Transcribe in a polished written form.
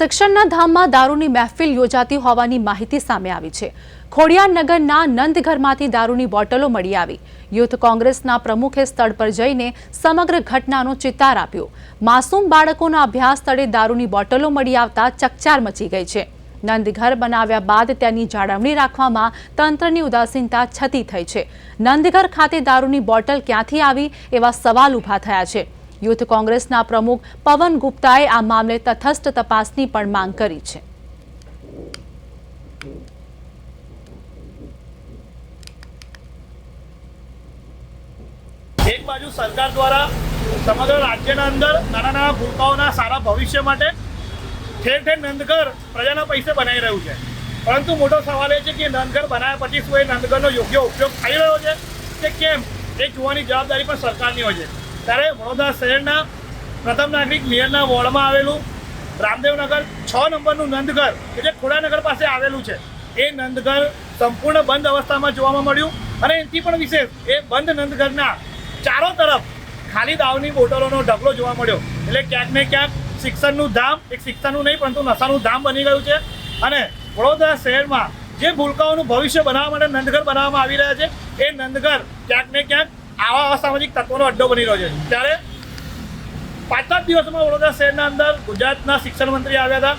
શિક્ષણના ધામમાં દારૂની મહેફિલ યોજાતી હોવાની માહિતી સામે આવી છે। ખોડિયારનગરના નંદઘરમાંથી દારૂની બોટલો મળી આવી। યુથ કોંગ્રેસના પ્રમુખે સ્થળ પર જઈને સમગ્ર ઘટનાનો ચિતાર આપ્યો। માસૂમ બાળકોના અભ્યાસ સ્થળે દારૂની બોટલો મળી આવતા ચકચાર મચી ગઈ છે। નંદઘર બનાવ્યા બાદ તેની જાળવણી રાખવામાં તંત્રની ઉદાસીનતા છતી થઈ છે। નંદઘર ખાતે દારૂની બોટલ ક્યાંથી આવી એવા સવાલ ઊભા થયા છે। યુથ કોંગ્રેસના પ્રમુખ પવન ગુપ્તાએ આ મામલે તટસ્થ તપાસની પણ માંગ કરી છે। એક બાજુ સરકાર દ્વારા સમગ્ર રાજ્યના અંદર નાના ભૂલકાઓના સારા ભવિષ્ય માટે ઠેર ઠેર નંદઘર પ્રજાના પૈસે બનાવી રહ્યું છે, પરંતુ મોટો સવાલ એ છે કે નંદઘર બનાવ્યા પછી શું એ નંદઘરનો યોગ્ય ઉપયોગ થઈ રહ્યો છે કે કેમ, એ જોવાની જવાબદારી પણ સરકારની હોય છે। ત્યારે વડોદરા શહેરના પ્રથમ નાગરિક મેયરના વોર્ડમાં આવેલું રામદેવનગર 6 નંબરનું નંદઘર કે જે ખોડિયારનગર પાસે આવેલું છે, એ નંદઘર સંપૂર્ણ બંધ અવસ્થામાં જોવામાં મળ્યું। અને એનાથી પણ વિશેષ એ બંધ નંદઘરના ચારો તરફ ખાલી દારૂની બોટલોનો ઢગલો જોવા મળ્યો। એટલે ક્યાંક ને ક્યાંક શિક્ષણનું ધામ એક શિક્ષણનું નહીં પરંતુ નશાનું ધામ બની ગયું છે। અને વડોદરા શહેરમાં જે ભૂલકાઓનું ભવિષ્ય બનાવવા માટે નંદઘર બનાવવામાં આવી રહ્યા છે, એ નંદઘર ક્યાંક ને ક્યાંક આવા અસામાજિક તત્વોનો અડ્ડો બની રહ્યો છે। ત્યારે 5 દિવસમાં વડોદરા શહેરના અંદર ગુજરાતના શિક્ષણ મંત્રી આવ્યા હતા।